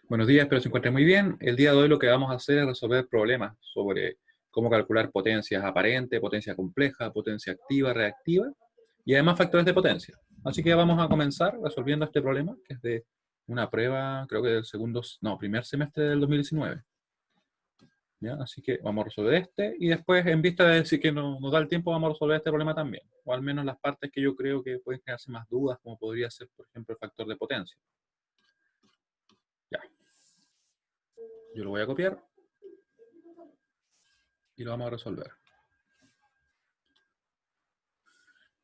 Buenos días, espero se encuentren muy bien. El día de hoy lo que vamos a hacer es resolver problemas sobre cómo calcular potencias aparentes, potencia compleja, potencia activa, reactiva y además factores de potencia. Así que vamos a comenzar resolviendo este problema, que es de una prueba, creo que del primer semestre del 2019. ¿Ya? Así que vamos a resolver este y después, en vista de decir que nos da el tiempo, vamos a resolver este problema también. O al menos las partes que yo creo que pueden crearse más dudas, como podría ser, por ejemplo, el factor de potencia. Ya. Yo lo voy a copiar y lo vamos a resolver.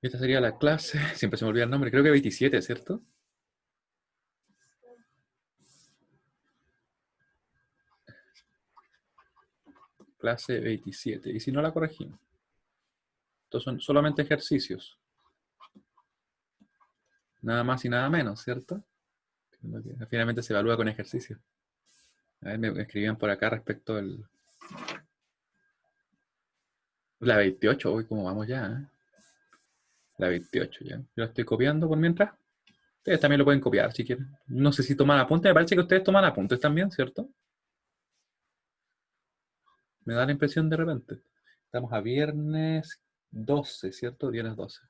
Esta sería la clase, siempre se me olvida el nombre, creo que 27, ¿cierto? Clase 27, y si no la corregimos. Estos son solamente ejercicios. Nada más y nada menos, ¿cierto? Finalmente se evalúa con ejercicios. A ver, me escribían por acá respecto al... La 28, hoy como vamos ya, ¿eh? La 28 ya. Yo la estoy copiando por mientras. Ustedes también lo pueden copiar si quieren. No sé si toman apuntes, me parece que ustedes toman apuntes también, ¿cierto? Me da la impresión de repente. Estamos a viernes 12, ¿cierto? Viernes 12.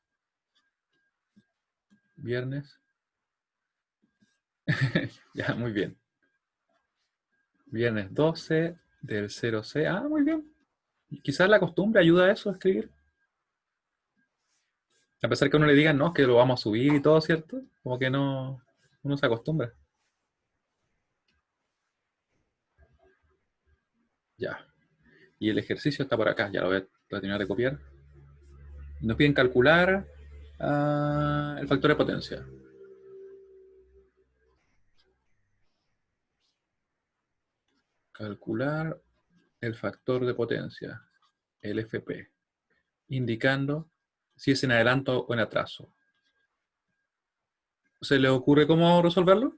Viernes. Ya, muy bien. Viernes 12 del 0C. Ah, muy bien. Quizás la costumbre ayuda a eso, a escribir. A pesar que uno le diga, no, que lo vamos a subir y todo, ¿cierto? Como que no, uno se acostumbra. Ya. Y el ejercicio está por acá, ya lo voy a terminar de copiar. Nos piden calcular el factor de potencia. Calcular el factor de potencia, el FP, indicando si es en adelanto o en atraso. ¿Se le ocurre cómo resolverlo?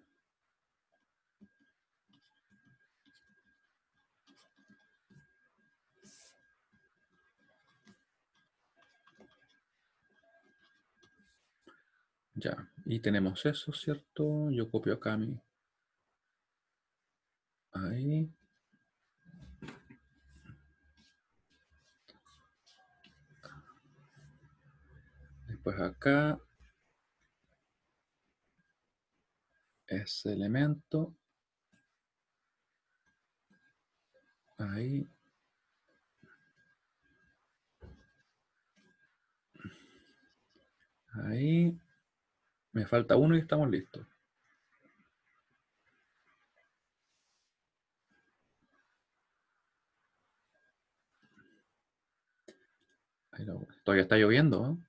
Ya, y tenemos eso, ¿cierto? Yo copio acá mi... Ahí. Después acá. Ese elemento. Ahí. Ahí. Me falta uno y estamos listos. Todavía está lloviendo, ¿eh?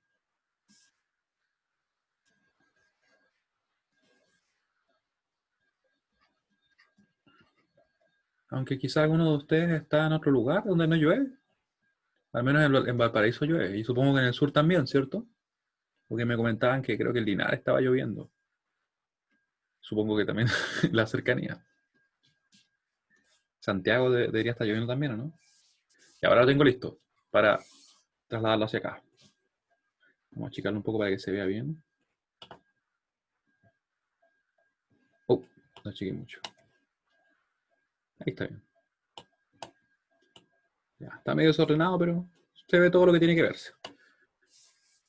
Aunque quizá alguno de ustedes está en otro lugar donde no llueve. Al menos en Valparaíso llueve. Y supongo que en el sur también, ¿cierto? Porque me comentaban que creo que en Linares estaba lloviendo. Supongo que también la cercanía. Santiago debería estar lloviendo también, ¿o no? Y ahora lo tengo listo para trasladarlo hacia acá. Vamos a achicarlo un poco para que se vea bien. Oh, lo achiqué mucho. Ahí está bien. Ya, está medio desordenado, pero se ve todo lo que tiene que verse.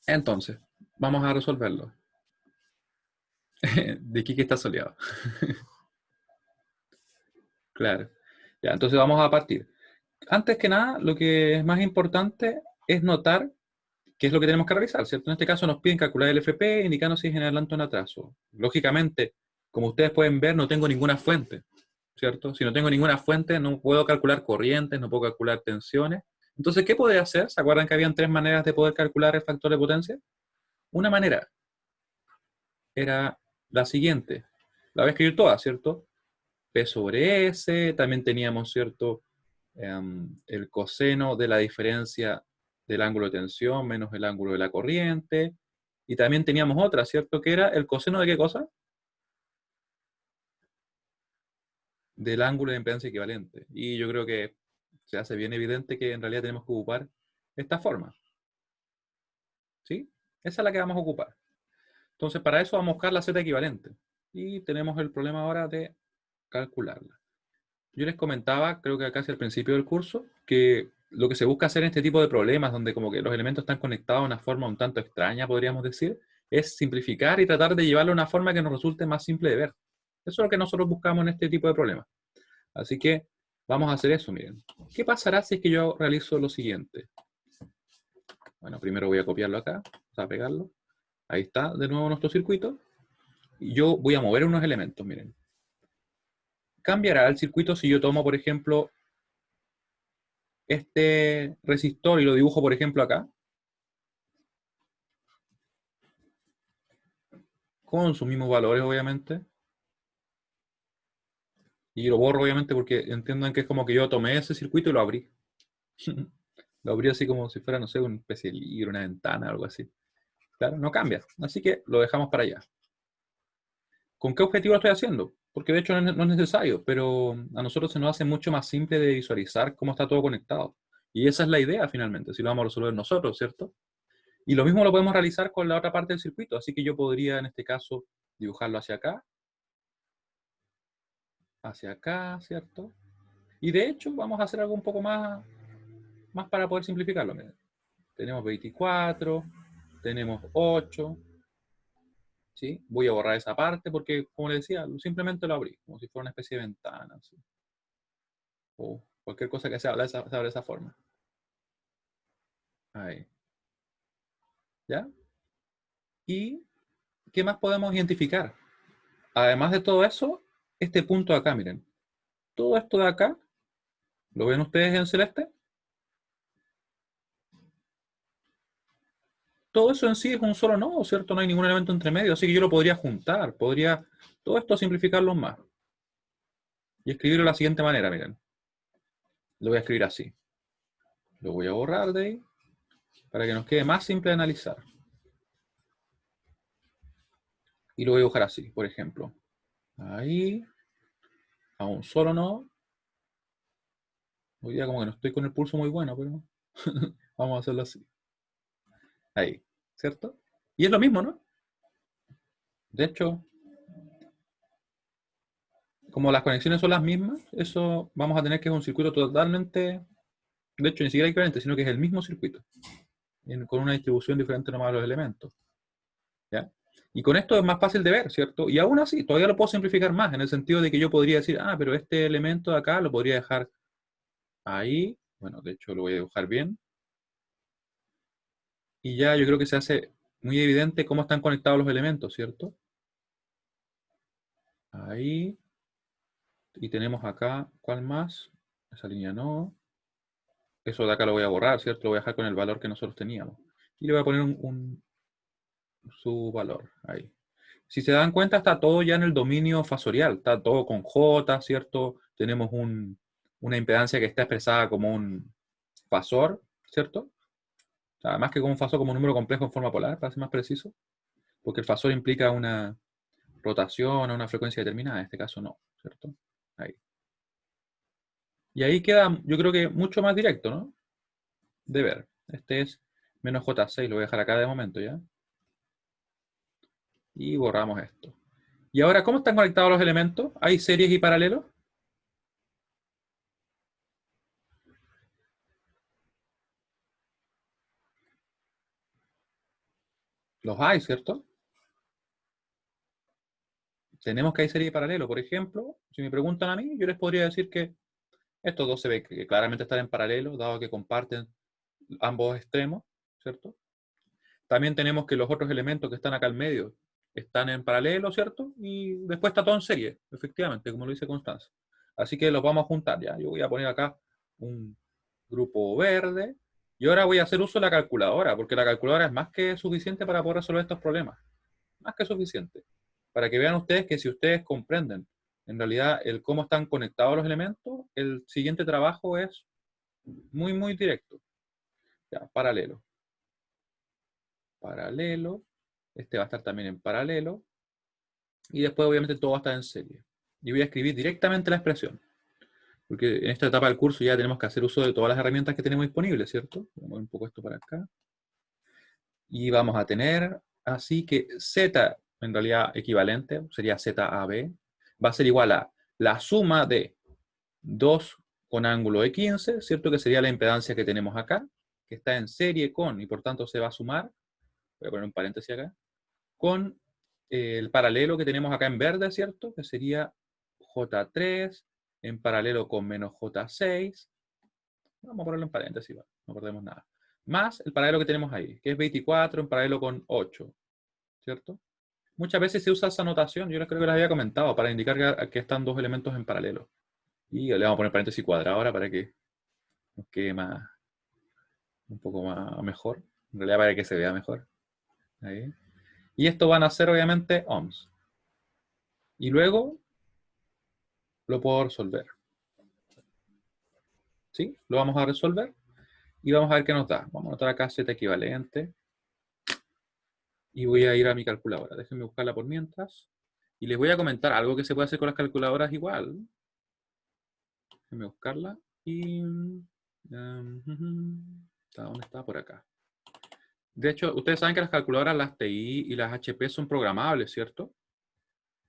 Entonces, vamos a resolverlo. De aquí que está soleado. Claro. Ya, entonces vamos a partir. Antes que nada, lo que es más importante es notar qué es lo que tenemos que realizar, ¿cierto? En este caso nos piden calcular el FP, indicando si es en adelanto o en atraso. Lógicamente, como ustedes pueden ver, no tengo ninguna fuente, ¿cierto? Si no tengo ninguna fuente, no puedo calcular corrientes, no puedo calcular tensiones. Entonces, ¿qué podría hacer? ¿Se acuerdan que habían tres maneras de poder calcular el factor de potencia? Una manera era la siguiente. La voy a escribir toda, ¿cierto? P sobre S, también teníamos, ¿cierto? El coseno de la diferencia del ángulo de tensión menos el ángulo de la corriente. Y también teníamos otra, ¿cierto? Que era el coseno de qué cosa? Del ángulo de impedancia equivalente. Y yo creo que se hace bien evidente que en realidad tenemos que ocupar esta forma. ¿Sí? Esa es la que vamos a ocupar. Entonces, para eso vamos a buscar la z equivalente. Y tenemos el problema ahora de calcularla. Yo les comentaba, creo que casi al principio del curso, que lo que se busca hacer en este tipo de problemas, donde como que los elementos están conectados de una forma un tanto extraña, podríamos decir, es simplificar y tratar de llevarlo a una forma que nos resulte más simple de ver. Eso es lo que nosotros buscamos en este tipo de problemas. Así que vamos a hacer eso, miren. ¿Qué pasará si es que yo realizo lo siguiente? Bueno, primero voy a copiarlo acá, o sea, pegarlo. Ahí está, de nuevo nuestro circuito. Y yo voy a mover unos elementos, miren. Cambiará el circuito si yo tomo, por ejemplo, este resistor y lo dibujo, por ejemplo, acá, con sus mismos valores, obviamente. Y lo borro, obviamente, porque entiendan que es como que yo tomé ese circuito y lo abrí. Lo abrí así como si fuera, no sé, una especie de libro, una ventana, algo así. Claro, no cambia. Así que lo dejamos para allá. ¿Con qué objetivo lo estoy haciendo? Porque de hecho no es necesario, pero a nosotros se nos hace mucho más simple de visualizar cómo está todo conectado. Y esa es la idea finalmente, si lo vamos a resolver nosotros, ¿cierto? Y lo mismo lo podemos realizar con la otra parte del circuito, así que yo podría en este caso dibujarlo hacia acá, ¿cierto? Y de hecho vamos a hacer algo un poco más para poder simplificarlo. Miren. Tenemos 24, tenemos 8, ¿sí? Voy a borrar esa parte porque, como les decía, simplemente lo abrí, como si fuera una especie de ventana, ¿sí? O cualquier cosa que se abra de esa forma. Ahí. ¿Ya? ¿Y qué más podemos identificar? Además de todo eso, este punto de acá, miren. Todo esto de acá, ¿lo ven ustedes en celeste? Todo eso en sí es un solo nodo, ¿cierto? No hay ningún elemento entre medio, así que yo lo podría juntar, podría todo esto simplificarlo más. Y escribirlo de la siguiente manera, miren. Lo voy a escribir así. Lo voy a borrar de ahí para que nos quede más simple de analizar. Y lo voy a dibujar así, por ejemplo. Ahí, a un solo nodo. Hoy día como que no estoy con el pulso muy bueno, pero vamos a hacerlo así. Ahí, ¿cierto? Y es lo mismo, ¿no? De hecho, como las conexiones son las mismas, eso vamos a tener que es un circuito totalmente, de hecho, ni siquiera equivalente, sino que es el mismo circuito, con una distribución diferente nomás de los elementos. ¿Ya? Y con esto es más fácil de ver, ¿cierto? Y aún así, todavía lo puedo simplificar más, en el sentido de que yo podría decir, ah, pero este elemento de acá lo podría dejar ahí, bueno, de hecho lo voy a dibujar bien, y ya yo creo que se hace muy evidente cómo están conectados los elementos, ¿cierto? Ahí, y tenemos acá, ¿cuál más? Esa línea no. Eso de acá lo voy a borrar, ¿cierto? Lo voy a dejar con el valor que nosotros teníamos. Y le voy a poner su valor, ahí. Si se dan cuenta, está todo ya en el dominio fasorial, está todo con J, ¿cierto? Tenemos una impedancia que está expresada como un fasor, ¿cierto? O sea, más que como un fasor, como un número complejo en forma polar, para ser más preciso, porque el fasor implica una rotación a una frecuencia determinada, en este caso no, ¿cierto? Ahí. Y ahí queda, yo creo que mucho más directo, ¿no? De ver. Este es menos J6, lo voy a dejar acá de momento, ¿ya? Y borramos esto. Y ahora, ¿cómo están conectados los elementos? ¿Hay series y paralelos? Los hay, ¿cierto? Tenemos que hay serie y paralelo. Por ejemplo, si me preguntan a mí, yo les podría decir que estos dos se ve que claramente están en paralelo, dado que comparten ambos extremos, ¿cierto? También tenemos que los otros elementos que están acá al medio están en paralelo, ¿cierto? Y después está todo en serie, efectivamente, como lo dice Constanza. Así que los vamos a juntar, ¿ya? Yo voy a poner acá un grupo verde. Y ahora voy a hacer uso de la calculadora, porque la calculadora es más que suficiente para poder resolver estos problemas. Más que suficiente. Para que vean ustedes que si ustedes comprenden en realidad el cómo están conectados los elementos, el siguiente trabajo es muy, muy directo. Ya, paralelo. Paralelo. Este va a estar también en paralelo. Y después obviamente todo va a estar en serie. Y voy a escribir directamente la expresión. Porque en esta etapa del curso ya tenemos que hacer uso de todas las herramientas que tenemos disponibles, ¿cierto? Voy a mover un poco esto para acá. Y vamos a tener, así que Z, en realidad equivalente, sería ZAB, va a ser igual a la suma de 2 con ángulo de 15, ¿cierto? Que sería la impedancia que tenemos acá, que está en serie con, y por tanto se va a sumar, voy a poner un paréntesis acá, con el paralelo que tenemos acá en verde, ¿cierto? Que sería J3 en paralelo con menos J6. Vamos a ponerlo en paréntesis, no perdemos nada. Más el paralelo que tenemos ahí, que es 24 en paralelo con 8, ¿cierto? Muchas veces se usa esa notación, yo creo que les había comentado, para indicar que están dos elementos en paralelo. Y le vamos a poner paréntesis cuadrado ahora para que nos quede más, un poco más mejor. En realidad para que se vea mejor. Ahí. Y esto van a ser obviamente ohms. Y luego lo puedo resolver. ¿Sí? Lo vamos a resolver y vamos a ver qué nos da. Vamos a anotar acá Z equivalente. Y voy a ir a mi calculadora. Déjenme buscarla por mientras. Y les voy a comentar algo que se puede hacer con las calculadoras igual. Déjenme buscarla. Y... ¿dónde está? Por acá. De hecho, ustedes saben que las calculadoras, las TI y las HP son programables, ¿cierto?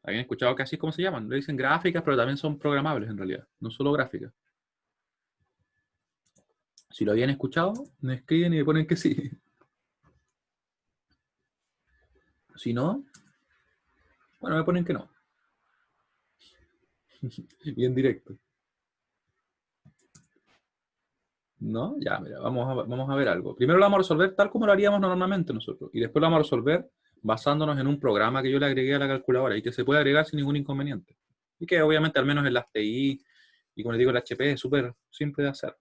¿Habían escuchado que así es como se llaman? Le dicen gráficas, pero también son programables en realidad. No solo gráficas. Si lo habían escuchado, me escriben y me ponen que sí. Si no, bueno, me ponen que no. Bien directo. ¿No? Ya, mira, vamos a ver algo. Primero lo vamos a resolver tal como lo haríamos normalmente nosotros. Y después lo vamos a resolver basándonos en un programa que yo le agregué a la calculadora y que se puede agregar sin ningún inconveniente. Y que obviamente al menos en las TI y como les digo, el HP es súper simple de hacer.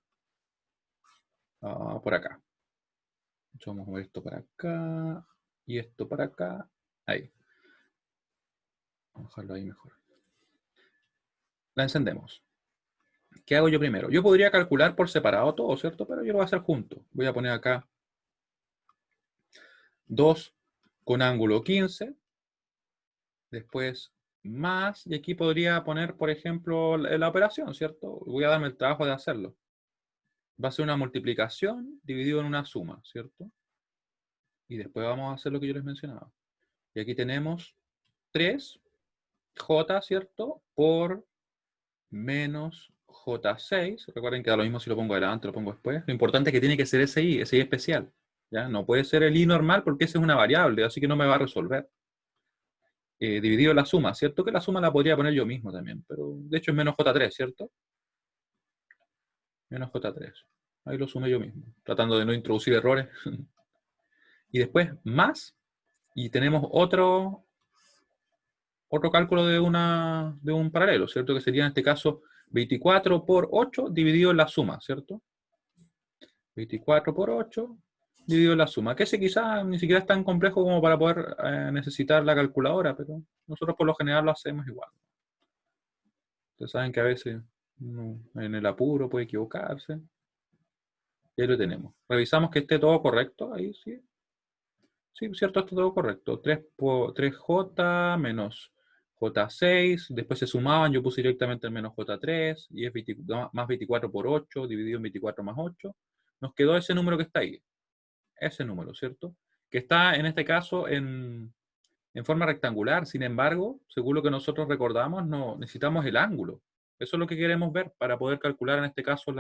Por acá. Vamos a mover esto para acá y esto para acá. Ahí. Vamos a dejarlo ahí mejor. La encendemos. ¿Qué hago yo primero? Yo podría calcular por separado todo, ¿cierto? Pero yo lo voy a hacer junto. Voy a poner acá 2 con ángulo 15. Después más. Y aquí podría poner, por ejemplo, la operación, ¿cierto? Voy a darme el trabajo de hacerlo. Va a ser una multiplicación dividido en una suma, ¿cierto? Y después vamos a hacer lo que yo les mencionaba. Y aquí tenemos 3J, ¿cierto? Por menos J6. Recuerden que da lo mismo si lo pongo adelante o lo pongo después. Lo importante es que tiene que ser ese I especial. ¿Ya? No puede ser el I normal porque esa es una variable, así que no me va a resolver. Dividido la suma, ¿cierto? Que la suma la podría poner yo mismo también, pero de hecho es menos J3, ¿cierto? Menos J3. Ahí lo sumé yo mismo, tratando de no introducir errores. Y después más, y tenemos otro cálculo de un paralelo, ¿cierto? Que sería en este caso 24 por 8 dividido en la suma, ¿cierto? 24 por 8 dividido en la suma, que ese quizás ni siquiera es tan complejo como para poder necesitar la calculadora, pero nosotros por lo general lo hacemos igual. Ustedes saben que a veces en el apuro puede equivocarse. Y ahí lo tenemos. Revisamos que esté todo correcto, ahí sí. Sí, cierto, está todo correcto. 3J menos J6, después se sumaban, yo puse directamente el menos J3, y es más 24 por 8, dividido en 24 más 8. Nos quedó ese número que está ahí. Ese número, ¿cierto? Que está, en este caso, en forma rectangular. Sin embargo, según lo que nosotros recordamos, no necesitamos el ángulo. Eso es lo que queremos ver para poder calcular, en este caso,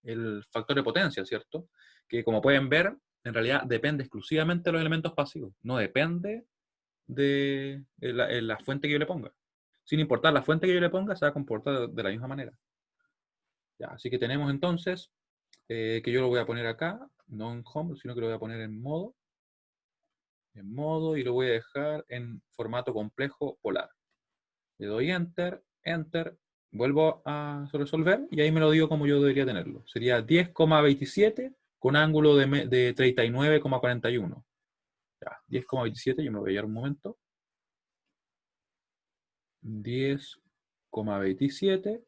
el factor de potencia, ¿cierto? Que como pueden ver, en realidad depende exclusivamente de los elementos pasivos. No depende de la fuente que yo le ponga. Sin importar la fuente que yo le ponga, se va a comportar de la misma manera. Ya, así que tenemos entonces, que yo lo voy a poner acá, no en home, sino que lo voy a poner en modo, y lo voy a dejar en formato complejo polar. Le doy enter, enter, vuelvo a resolver y ahí me lo digo como yo debería tenerlo. Sería 10,27 con ángulo de 39,41. Ya, 10,27, yo me voy a llevar un momento. 10,27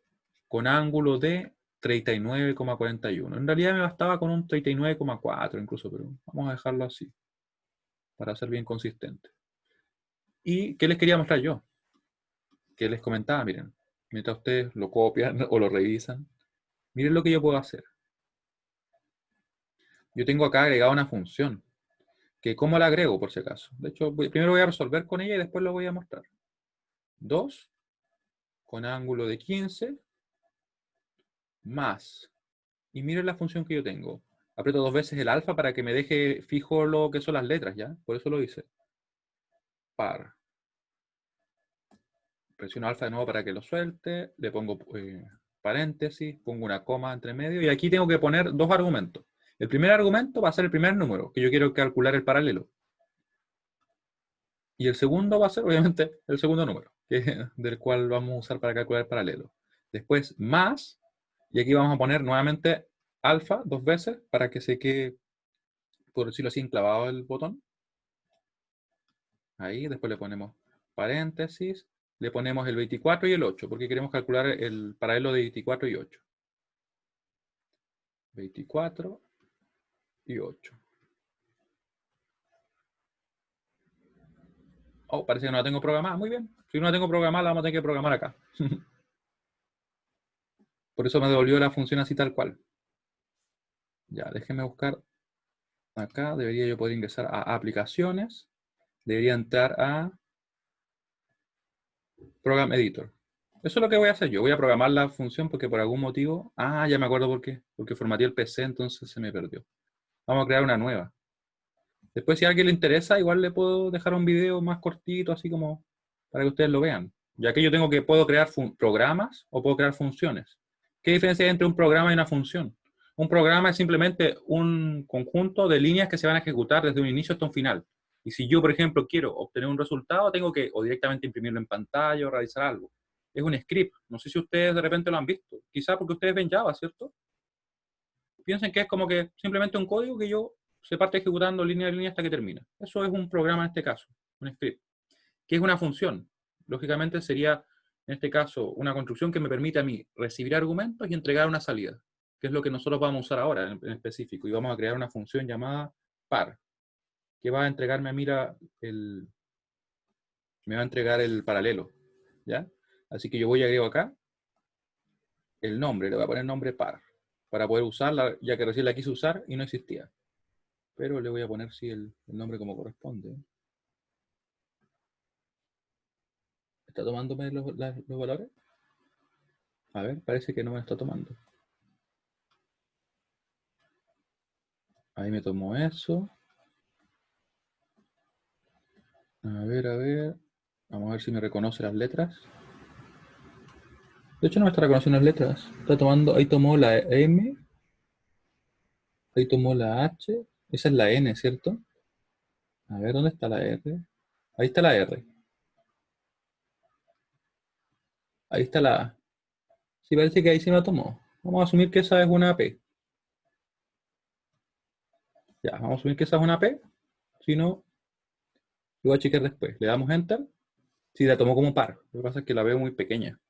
con ángulo de 39,41. En realidad me bastaba con un 39,4 incluso, pero vamos a dejarlo así, para ser bien consistente. ¿Y qué les quería mostrar yo? Que les comentaba, miren, mientras ustedes lo copian o lo revisan, miren lo que yo puedo hacer. Yo tengo acá agregada una función, que ¿cómo la agrego por si acaso? De hecho, primero voy a resolver con ella y después lo voy a mostrar. 2 con ángulo de 15 más. Y miren la función que yo tengo. Aprieto 2 veces el alfa para que me deje fijo lo que son las letras, ¿ya? Por eso lo hice. Par. Presiono alfa de nuevo para que lo suelte. Le pongo paréntesis, pongo una coma entre medio. Y aquí tengo que poner dos argumentos. El primer argumento va a ser el primer número, que yo quiero calcular el paralelo. Y el segundo va a ser, obviamente, el segundo número, del cual vamos a usar para calcular el paralelo. Después, más, y aquí vamos a poner nuevamente alfa 2 veces para que se quede, por decirlo así, enclavado el botón. Ahí, después le ponemos paréntesis, le ponemos el 24 y el 8, porque queremos calcular el paralelo de 24 y 8. 24 y 8. Oh, parece que no la tengo programada. Muy bien. Si no la tengo programada, la vamos a tener que programar acá. Por eso me devolvió la función así tal cual. Ya, déjenme buscar acá. Debería yo poder ingresar a aplicaciones. Debería entrar a Program Editor. Eso es lo que voy a hacer yo. Voy a programar la función porque por algún motivo... Ah, ya me acuerdo por qué. Porque formateé el PC, entonces se me perdió. Vamos a crear una nueva. Después, si a alguien le interesa, igual le puedo dejar un video más cortito, así como para que ustedes lo vean. Ya que yo tengo que puedo crear programas o puedo crear funciones. ¿Qué diferencia hay entre un programa y una función? Un programa es simplemente un conjunto de líneas que se van a ejecutar desde un inicio hasta un final. Y si yo, por ejemplo, quiero obtener un resultado, tengo que o directamente imprimirlo en pantalla o realizar algo. Es un script. No sé si ustedes de repente lo han visto. Quizá porque ustedes ven Java, ¿cierto? Piensen que es como que simplemente un código que yo se parte ejecutando línea a línea hasta que termina. Eso es un programa en este caso, un script. ¿Qué es una función? Lógicamente sería, en este caso, una construcción que me permite a mí recibir argumentos y entregar una salida, que es lo que nosotros vamos a usar ahora en específico. Y vamos a crear una función llamada par, que va a entregarme a mí me va a entregar el paralelo. ¿Ya? Así que yo voy a agrego acá el nombre, le voy a poner nombre par, para poder usarla, ya que recién la quise usar y no existía. Pero le voy a poner sí el nombre como corresponde. ¿Está tomándome los valores? A ver, parece que no me está tomando. Ahí me tomó eso. A ver. Vamos a ver si me reconoce las letras. De hecho no me está reconociendo las letras. Está tomando, ahí tomó la M. Ahí tomó la H. Esa es la N, ¿cierto? A ver, ¿dónde está la R? Ahí está la R. Ahí está la A. Sí, parece que ahí sí me la tomó. Vamos a asumir que esa es una P. Ya, vamos a asumir que esa es una P. Si no, lo voy a chequear después. Le damos Enter. Sí, la tomó como par. Lo que pasa es que la veo muy pequeña.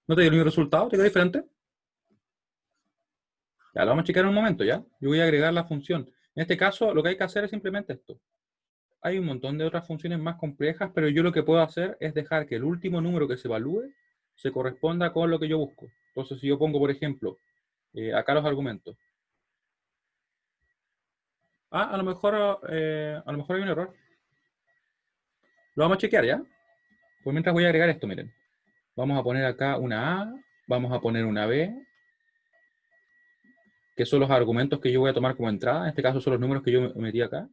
¿No te dio el mismo resultado? ¿Te quedó diferente? Ya, lo vamos a checar en un momento, ¿ya? Yo voy a agregar la función. En este caso, lo que hay que hacer es simplemente esto. Hay un montón de otras funciones más complejas, pero yo lo que puedo hacer es dejar que el último número que se evalúe se corresponda con lo que yo busco. Entonces, si yo pongo, por ejemplo, acá los argumentos. Ah, a lo mejor hay un error. Lo vamos a chequear, ¿ya? Pues mientras voy a agregar esto, miren. Vamos a poner acá una A, vamos a poner una B, que son los argumentos que yo voy a tomar como entrada. En este caso son los números que yo metí acá.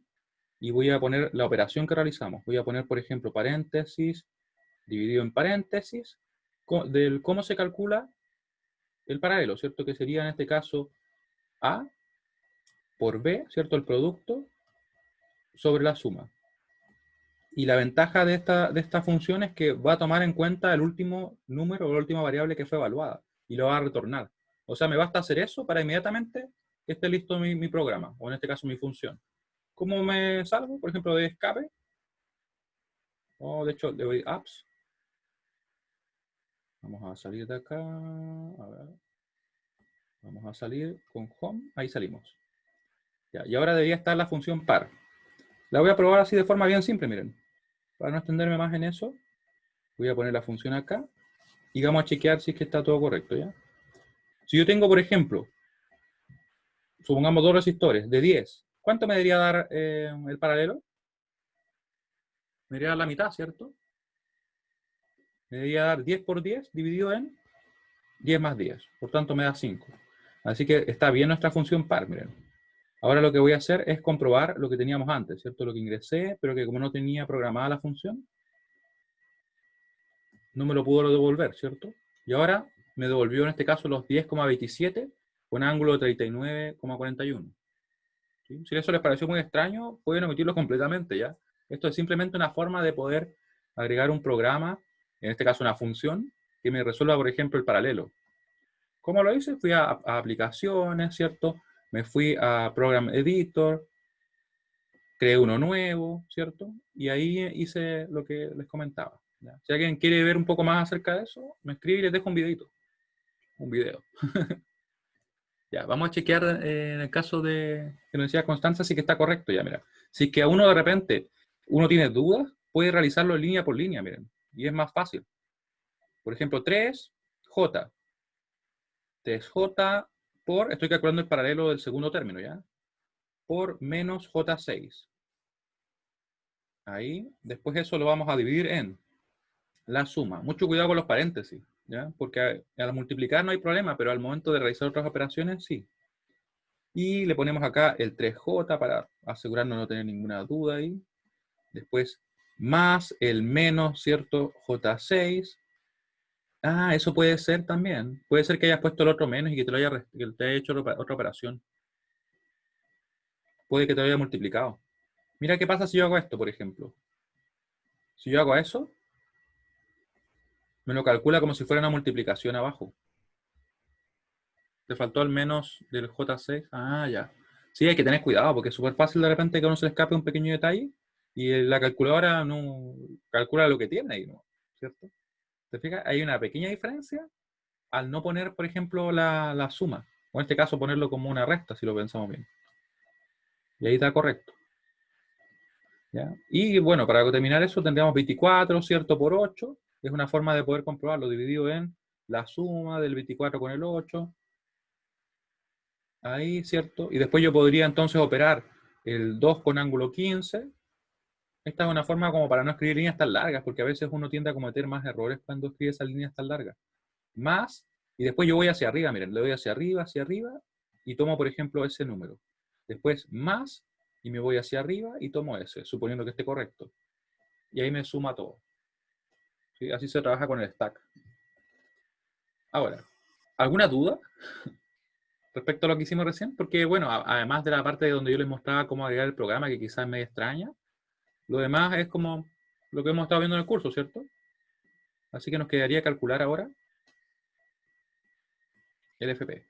Y voy a poner la operación que realizamos. Voy a poner, por ejemplo, paréntesis, dividido en paréntesis, del cómo se calcula el paralelo, ¿cierto? Que sería en este caso A por B, ¿cierto? El producto sobre la suma. Y la ventaja de esta función es que va a tomar en cuenta el último número o la última variable que fue evaluada y lo va a retornar. O sea, me basta hacer eso para inmediatamente que esté listo mi programa, o en este caso mi función. ¿Cómo me salgo? Por ejemplo, de escape. O de hecho, le doy apps. Vamos a salir de acá. A ver. Vamos a salir con home. Ahí salimos. Ya, y ahora debería estar la función par. La voy a probar así de forma bien simple, miren. Para no extenderme más en eso, voy a poner la función acá y vamos a chequear si es que está todo correcto, ¿ya? Si yo tengo, por ejemplo, supongamos dos resistores de 10, ¿cuánto me debería dar el paralelo? Me debería dar la mitad, ¿cierto? Me debería dar 10 por 10 dividido en 10 más 10. Por tanto, me da 5. Así que está bien nuestra función par, miren. Ahora lo que voy a hacer es comprobar lo que teníamos antes, ¿cierto? Lo que ingresé, pero que como no tenía programada la función, no me lo pudo devolver, ¿cierto? Y ahora me devolvió en este caso los 10,27 con ángulo de 39,41. ¿Sí? Si eso les pareció muy extraño, pueden omitirlo completamente, ¿ya? Esto es simplemente una forma de poder agregar un programa, en este caso una función, que me resuelva, por ejemplo, el paralelo. ¿Cómo lo hice? Fui a aplicaciones, ¿cierto? Me fui a Program Editor, creé uno nuevo, ¿cierto? Y ahí hice lo que les comentaba. ¿Ya? Si alguien quiere ver un poco más acerca de eso, me escribe y les dejo un videito. Un video. Ya, vamos a chequear en el caso de que nos decía Constanza, si que está correcto ya, mira. Si es que a uno de repente, uno tiene dudas, puede realizarlo línea por línea, miren. Y es más fácil. Por ejemplo, 3J. 3J por, estoy calculando el paralelo del segundo término, ¿ya? Por menos J6. Ahí, después eso lo vamos a dividir en la suma. Mucho cuidado con los paréntesis, ¿ya? Porque al multiplicar no hay problema, pero al momento de realizar otras operaciones, sí. Y le ponemos acá el 3J para asegurarnos de no tener ninguna duda ahí. Después, más el menos, ¿cierto? J6. Ah, eso puede ser también. Puede ser que hayas puesto el otro menos y que te haya hecho otra operación. Puede que te lo haya multiplicado. Mira qué pasa si yo hago esto, por ejemplo. Si yo hago eso, me lo calcula como si fuera una multiplicación abajo. Te faltó el menos del J6. Ah, ya. Sí, hay que tener cuidado porque es súper fácil de repente que a uno se le escape un pequeño detalle y la calculadora no calcula lo que tiene ahí, ¿no? ¿Cierto? ¿Te fijas? Hay una pequeña diferencia al no poner, por ejemplo, la suma. O en este caso ponerlo como una resta, si lo pensamos bien. Y ahí está correcto. ¿Ya? Y bueno, para terminar eso tendríamos 24, ¿cierto? Por 8. Es una forma de poder comprobarlo dividido en la suma del 24 con el 8. Ahí, ¿cierto? Y después yo podría entonces operar el 2 con ángulo 15. Esta es una forma como para no escribir líneas tan largas, porque a veces uno tiende a cometer más errores cuando escribe esas líneas tan largas. Más, y después yo voy hacia arriba, miren, le doy hacia arriba, y tomo, por ejemplo, ese número. Después más, y me voy hacia arriba y tomo ese, suponiendo que esté correcto. Y ahí me suma todo. ¿Sí? Así se trabaja con el stack. Ahora, ¿alguna duda respecto a lo que hicimos recién? Porque, bueno, además de la parte donde yo les mostraba cómo agregar el programa, que quizás es medio extraña, lo demás es como lo que hemos estado viendo en el curso, ¿cierto? Así que nos quedaría calcular ahora el FP.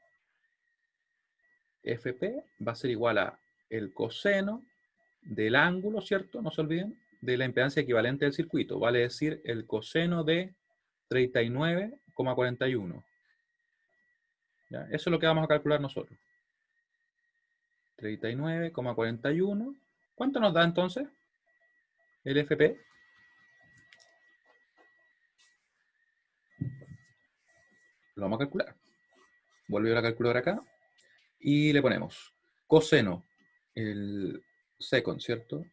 FP va a ser igual a el coseno del ángulo, ¿cierto? No se olviden, de la impedancia equivalente del circuito. Vale decir el coseno de 39,41. ¿Ya? Eso es lo que vamos a calcular nosotros. 39,41. ¿Cuánto nos da entonces el FP? Lo vamos a calcular. Volvió la calculadora acá. Y le ponemos coseno, el second, ¿cierto?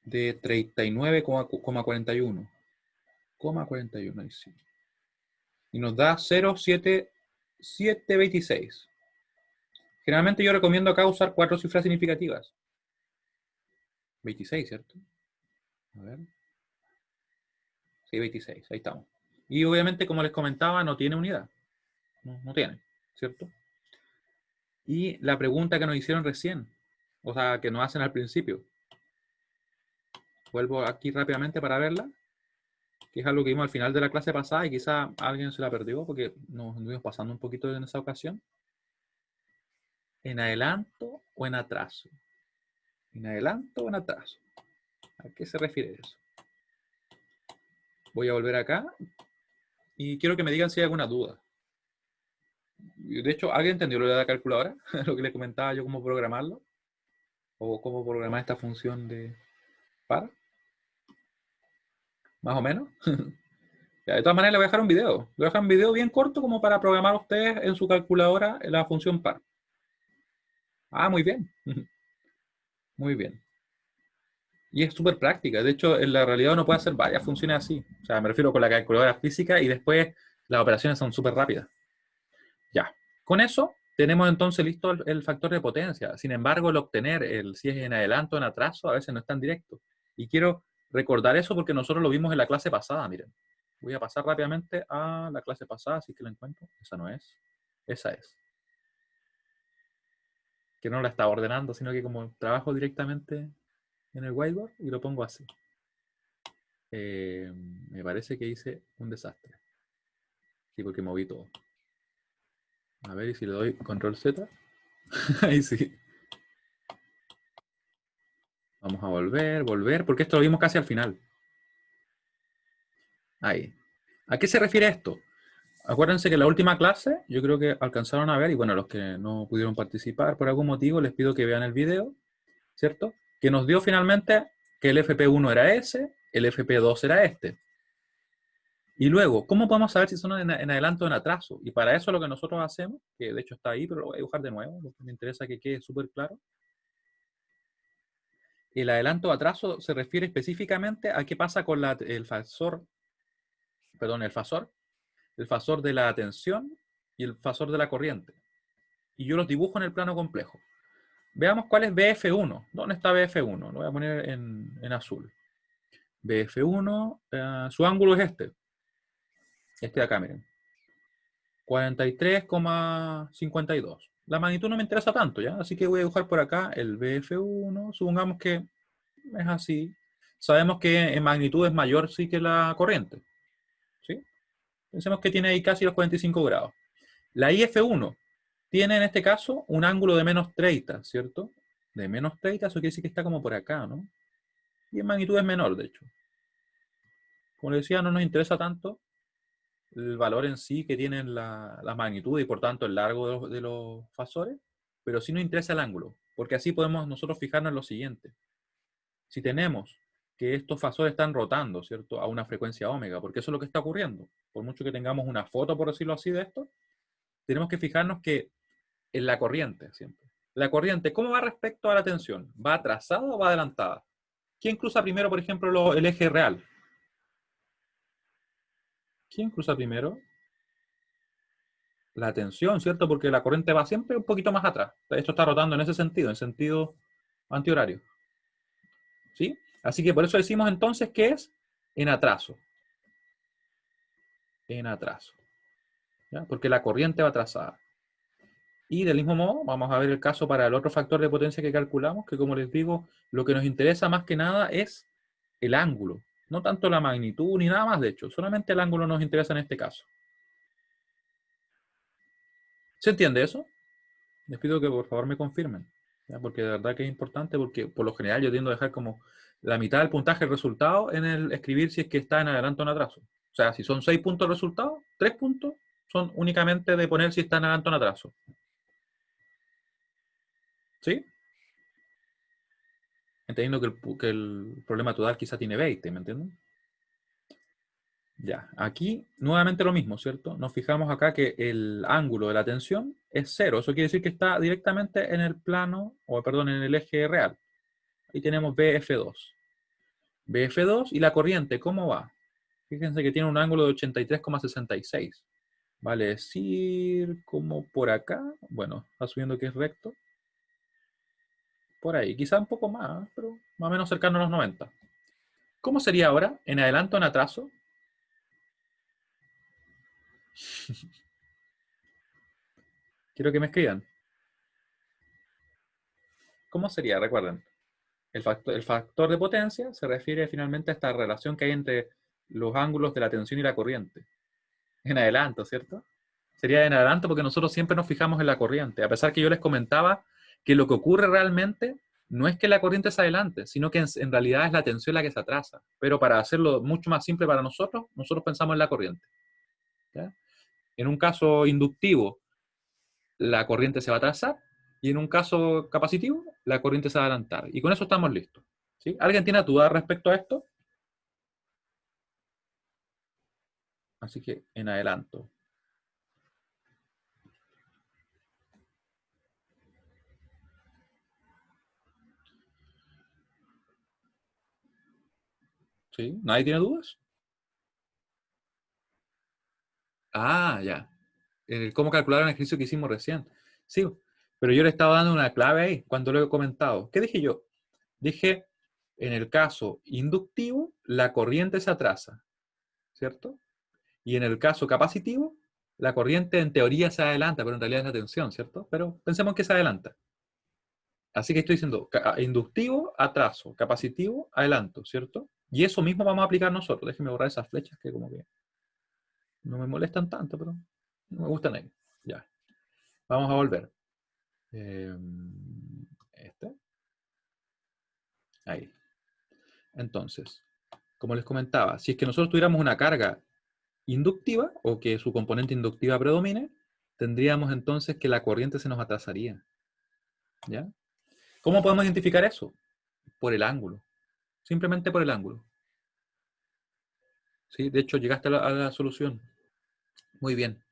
De 39,41. 41, ahí sí. Y nos da 0,7726. Generalmente yo recomiendo acá usar 4 cifras significativas. 26, ¿cierto? A ver. Sí, 26, ahí estamos. Y obviamente, como les comentaba, no tiene unidad. No tiene, ¿cierto? Y la pregunta que nos hicieron recién, o sea, que nos hacen al principio. Vuelvo aquí rápidamente para verla, que es algo que vimos al final de la clase pasada y quizá alguien se la perdió porque nos estuvimos pasando un poquito en esa ocasión. ¿En adelanto o en atraso? ¿En adelanto o en atraso? ¿A qué se refiere eso? Voy a volver acá y quiero que me digan si hay alguna duda. De hecho, ¿alguien entendió lo de la calculadora? Lo que le comentaba yo, cómo programarlo. ¿O cómo programar esta función de par? Más o menos. Ya, de todas maneras, le voy a dejar un video. Le voy a dejar un video bien corto como para programar ustedes en su calculadora la función par. Ah, muy bien. Muy bien. Y es súper práctica. De hecho, en la realidad uno puede hacer varias funciones así. O sea, me refiero con la calculadora física y después las operaciones son súper rápidas. Ya. Con eso tenemos entonces listo el factor de potencia. Sin embargo, el obtener si es en adelanto o en atraso a veces no es tan directo. Y quiero recordar eso porque nosotros lo vimos en la clase pasada, miren. Voy a pasar rápidamente a la clase pasada, así que la encuentro. Esa no es. Esa es. Que no la estaba ordenando, sino que como trabajo directamente en el whiteboard y lo pongo así. Me parece que hice un desastre. Sí, porque moví todo. A ver, y si le doy control Z. Ahí sí. Vamos a volver, porque esto lo vimos casi al final. Ahí. ¿A qué se refiere esto? Acuérdense que en la última clase, yo creo que alcanzaron a ver, y bueno, los que no pudieron participar por algún motivo, les pido que vean el video, ¿cierto? Que nos dio finalmente que el FP1 era ese, el FP2 era este. Y luego, ¿cómo podemos saber si son en adelanto o en atraso? Y para eso lo que nosotros hacemos, que de hecho está ahí, pero lo voy a dibujar de nuevo, porque me interesa que quede súper claro. El adelanto o atraso se refiere específicamente a qué pasa con el fasor, el fasor de la tensión y el fasor de la corriente. Y yo los dibujo en el plano complejo. Veamos cuál es BF1. ¿Dónde está BF1? Lo voy a poner en azul. BF1, su ángulo es este. Este de acá, miren. 43,52. La magnitud no me interesa tanto, ¿ya? Así que voy a dibujar por acá el BF1. Supongamos que es así. Sabemos que en magnitud es mayor sí que la corriente. ¿Sí? Pensemos que tiene ahí casi los 45 grados. La IF1 tiene en este caso un ángulo de menos 30, ¿cierto? De menos 30, eso quiere decir que está como por acá, ¿no? Y en magnitud es menor, de hecho. Como les decía, no nos interesa tanto el valor en sí que tienen la magnitud y por tanto el largo de los fasores, pero sí nos interesa el ángulo, porque así podemos nosotros fijarnos en lo siguiente. Si tenemos que estos fasores están rotando, ¿cierto? A una frecuencia ómega, porque eso es lo que está ocurriendo. Por mucho que tengamos una foto, por decirlo así, de esto, tenemos que fijarnos que en la corriente siempre. La corriente, ¿cómo va respecto a la tensión? ¿Va atrasada o va adelantada? ¿Quién cruza primero, por ejemplo, el eje real? ¿Quién cruza primero? La tensión, ¿cierto? Porque la corriente va siempre un poquito más atrás. Esto está rotando en ese sentido, en sentido antihorario. ¿Sí? Así que por eso decimos entonces que es en atraso. En atraso. ¿Ya? Porque la corriente va atrasada. Y del mismo modo, vamos a ver el caso para el otro factor de potencia que calculamos, que como les digo, lo que nos interesa más que nada es el ángulo. No tanto la magnitud ni nada más, de hecho. Solamente el ángulo nos interesa en este caso. ¿Se entiende eso? Les pido que por favor me confirmen. ¿Ya? Porque de verdad que es importante, porque por lo general yo tiendo a dejar como la mitad del puntaje el resultado en el escribir si es que está en adelanto o en atraso. O sea, si son 6 puntos el resultado, 3 puntos son únicamente de poner si está en adelanto o en atraso. ¿Sí? Entendiendo que el problema total quizá tiene 20, ¿me entienden? Ya, aquí nuevamente lo mismo, ¿cierto? Nos fijamos acá que el ángulo de la tensión es cero. Eso quiere decir que está directamente en el plano, o perdón, en el eje real. Ahí tenemos BF2. BF2 y la corriente, ¿cómo va? Fíjense que tiene un ángulo de 83,66. Vale decir, como por acá, bueno, va subiendo que es recto. Por ahí, quizá un poco más, pero más o menos cercano a los 90. ¿Cómo sería ahora? ¿En adelanto o en atraso? Quiero que me escriban. ¿Cómo sería? Recuerden. El factor de potencia se refiere finalmente a esta relación que hay entre los ángulos de la tensión y la corriente. En adelanto, ¿cierto? Sería en adelanto porque nosotros siempre nos fijamos en la corriente, a pesar que yo les comentaba que lo que ocurre realmente no es que la corriente se adelante, sino que en realidad es la tensión la que se atrasa. Pero para hacerlo mucho más simple para nosotros, nosotros pensamos en la corriente. ¿Ya? En un caso inductivo, la corriente se va a atrasar, y en un caso capacitivo, la corriente se va a adelantar. Y con eso estamos listos. ¿Sí? ¿Alguien tiene dudas respecto a esto? Así que en adelanto. ¿Sí? ¿Nadie tiene dudas? Ah, ya. ¿Cómo calcular el ejercicio que hicimos recién? Sí, pero yo le estaba dando una clave ahí cuando lo he comentado. ¿Qué dije yo? Dije, en el caso inductivo, la corriente se atrasa, ¿cierto? Y en el caso capacitivo, la corriente en teoría se adelanta, pero en realidad es la tensión, ¿cierto? Pero pensemos que se adelanta. Así que estoy diciendo, inductivo, atraso, capacitivo, adelanto, ¿cierto? Y eso mismo vamos a aplicar nosotros. Déjenme borrar esas flechas que como que no me molestan tanto, pero no me gustan ahí. Ya, vamos a volver. Eh, este, ahí. Entonces, como les comentaba, si es que nosotros tuviéramos una carga inductiva o que su componente inductiva predomine, tendríamos entonces que la corriente se nos atrasaría. ¿Ya? ¿Cómo podemos identificar eso? Por el ángulo. Simplemente por el ángulo. ¿Sí? De hecho, llegaste a la solución. Muy bien.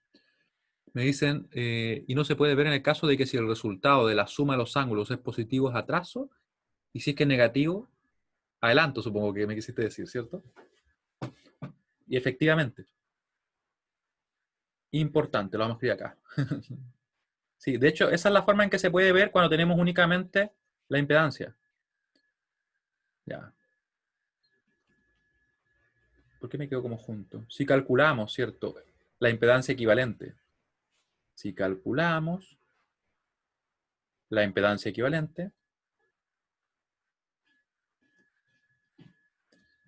Me dicen, y no se puede ver en el caso de que si el resultado de la suma de los ángulos es positivo es atraso, y si es que es negativo, adelanto, supongo que me quisiste decir, ¿cierto? Y efectivamente, importante, lo vamos a escribir acá. Sí, de hecho, esa es la forma en que se puede ver cuando tenemos únicamente la impedancia. Ya. ¿Por qué me quedo como junto? Si calculamos, ¿cierto? La impedancia equivalente. Si calculamos la impedancia equivalente,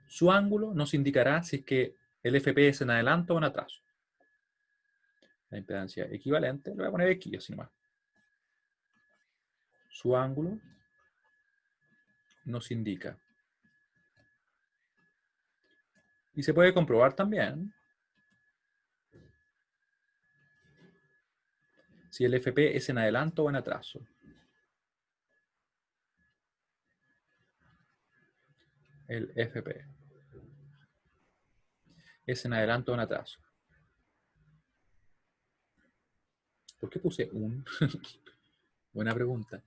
su ángulo nos indicará si es que el FP es en adelanto o en atraso. La impedancia equivalente, le voy a poner X así nomás. Su ángulo nos indica. Y se puede comprobar también si el FP es en adelanto o en atraso. El FP es en adelanto o en atraso. ¿Por qué puse un? Buena pregunta.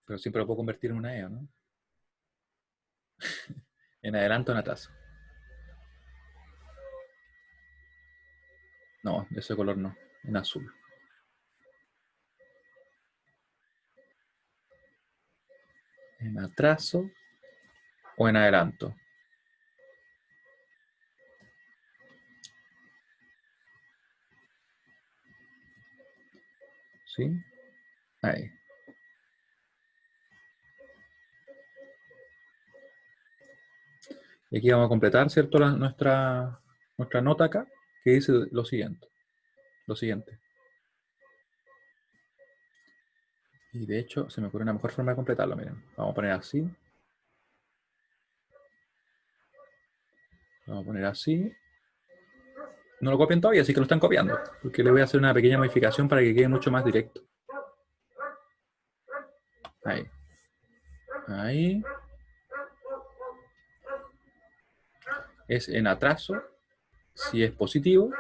Pero siempre lo puedo convertir en una E, ¿no? En adelanto o en atraso. No, de ese color no. En azul. En atraso o en adelanto. ¿Sí? Ahí. Y aquí vamos a completar, ¿cierto? Nuestra nota acá, que dice lo siguiente. Lo siguiente. Y de hecho, se me ocurre una mejor forma de completarlo. Miren, vamos a poner así. Vamos a poner así. No lo copian todavía, así que lo están copiando. Porque le voy a hacer una pequeña modificación para que quede mucho más directo. Ahí. Ahí. Es en atraso. Si es positivo.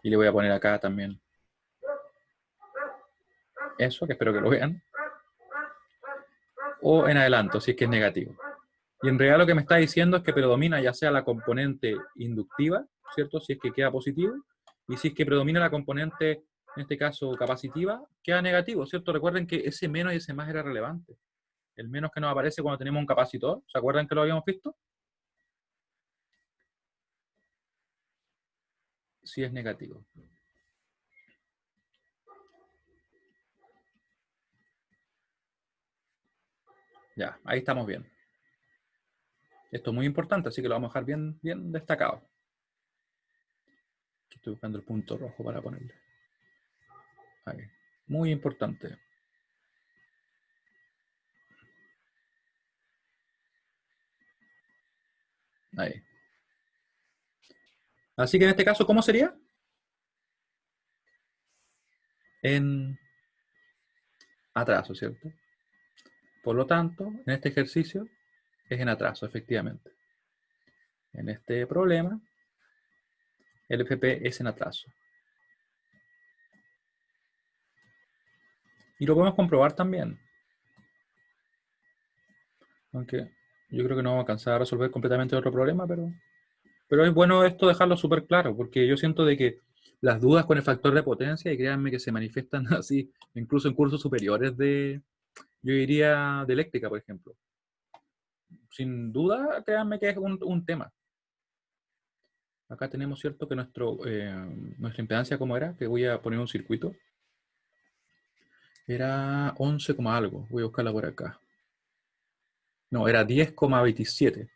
Y le voy a poner acá también eso, que espero que lo vean. O en adelanto, si es que es negativo. Y en realidad lo que me está diciendo es que predomina ya sea la componente inductiva, ¿cierto? Si es que queda positivo, y si es que predomina la componente, en este caso capacitiva, queda negativo, ¿cierto? Recuerden que ese menos y ese más era relevante. El menos que nos aparece cuando tenemos un capacitor, ¿se acuerdan que lo habíamos visto? Si es negativo. Ya, ahí estamos bien. Esto es muy importante, así que lo vamos a dejar bien, bien destacado. Aquí estoy buscando el punto rojo para ponerle. Ahí. Muy importante. Ahí. Así que en este caso, ¿cómo sería? En atraso, ¿cierto? Por lo tanto, en este ejercicio es en atraso, efectivamente. En este problema, el FP es en atraso. Y lo podemos comprobar también. Aunque yo creo que no vamos a alcanzar a resolver completamente otro problema, pero es bueno esto dejarlo súper claro, porque yo siento de que las dudas con el factor de potencia, y créanme que se manifiestan así, incluso en cursos superiores de, yo diría, de eléctrica, por ejemplo. Sin duda, créanme que es un tema. Acá tenemos, ¿cierto?, que nuestra impedancia, ¿cómo era? Que voy a poner un circuito. Era 11, algo. Voy a buscarla por acá. No, era 10,27.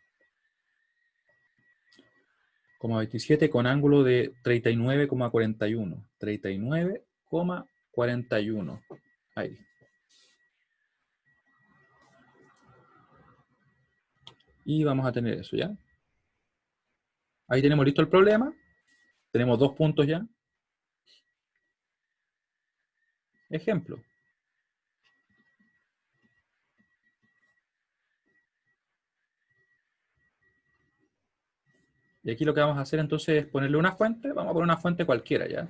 27 con ángulo de 39,41. 39,41. Ahí. Y vamos a tener eso, ¿ya? Ahí tenemos listo el problema. Tenemos 2 puntos ya. Ejemplo. Y aquí lo que vamos a hacer entonces es ponerle una fuente. Vamos a poner una fuente cualquiera, ¿ya?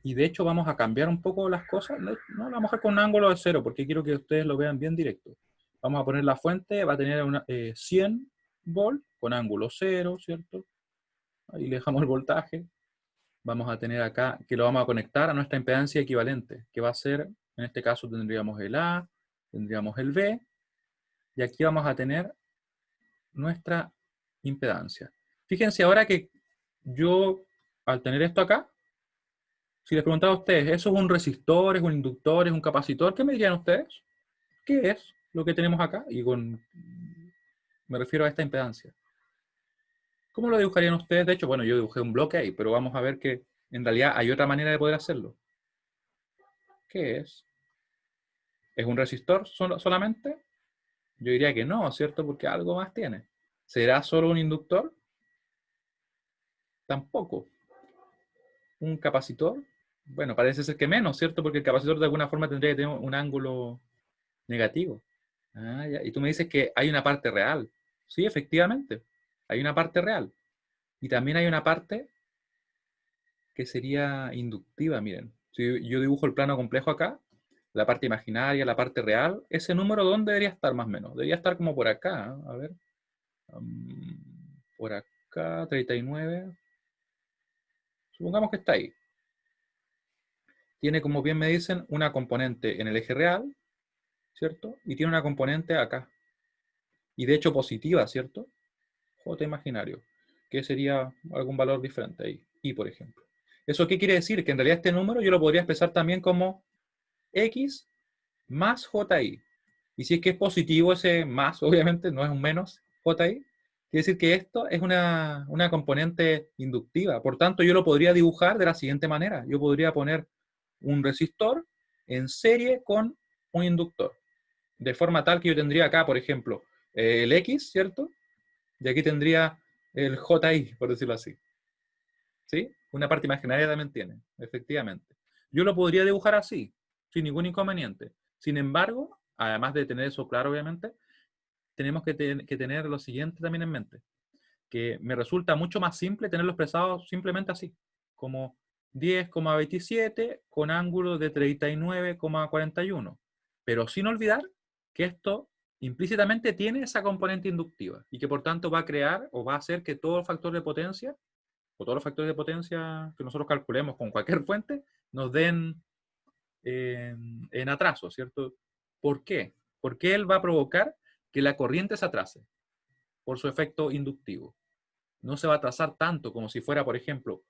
Y de hecho vamos a cambiar un poco las cosas. No, a lo mejor con un ángulo de 0, porque quiero que ustedes lo vean bien directo. Vamos a poner la fuente, va a tener 100 volt con ángulo 0, ¿cierto? Ahí le dejamos el voltaje. Vamos a tener acá, que lo vamos a conectar a nuestra impedancia equivalente, que va a ser, en este caso tendríamos el A, tendríamos el B, y aquí vamos a tener nuestra impedancia. Fíjense ahora que yo, al tener esto acá, si les preguntaba a ustedes, ¿eso es un resistor, es un inductor, es un capacitor? ¿Qué me dirían ustedes? ¿Qué es lo que tenemos acá? Me refiero a esta impedancia. ¿Cómo lo dibujarían ustedes? De hecho, bueno, yo dibujé un bloque ahí, pero vamos a ver que en realidad hay otra manera de poder hacerlo. ¿Qué es? ¿Es un resistor solamente? Yo diría que no, ¿cierto? Porque algo más tiene. ¿Será solo un inductor? Tampoco. ¿Un capacitor? Bueno, parece ser que menos, ¿cierto? Porque el capacitor de alguna forma tendría que tener un ángulo negativo. Ah, ya. Y tú me dices que hay una parte real. Sí, efectivamente. Hay una parte real. Y también hay una parte que sería inductiva, miren. Si yo dibujo el plano complejo acá, la parte imaginaria, la parte real, ese número, ¿dónde debería estar más o menos? Debería estar como por acá, ¿eh? A ver. Por acá, 39. Supongamos que está ahí. Tiene, como bien me dicen, una componente en el eje real, ¿cierto? Y tiene una componente acá. Y de hecho positiva, ¿cierto? J imaginario, que sería algún valor diferente ahí. Y, por ejemplo. ¿Eso qué quiere decir? Que en realidad este número yo lo podría expresar también como X más JI. Y si es que es positivo ese más, obviamente, no es un menos JI, quiere decir que esto es una componente inductiva. Por tanto, yo lo podría dibujar de la siguiente manera. Yo podría poner un resistor en serie con un inductor. De forma tal que yo tendría acá, por ejemplo, el X, ¿cierto? Y aquí tendría el JI, por decirlo así. ¿Sí? Una parte imaginaria también tiene, efectivamente. Yo lo podría dibujar así, sin ningún inconveniente. Sin embargo, además de tener eso claro, obviamente, tenemos que tener lo siguiente también en mente, que me resulta mucho más simple tenerlo expresado simplemente así, como 10,27 con ángulo de 39,41. Pero sin olvidar que esto implícitamente tiene esa componente inductiva y que por tanto va a crear o va a hacer que todo factor de potencia o todos los factores de potencia que nosotros calculemos con cualquier fuente nos den en atraso, ¿cierto? ¿Por qué? Porque él va a provocar que la corriente se atrase por su efecto inductivo. No se va a atrasar tanto como si fuera, por ejemplo,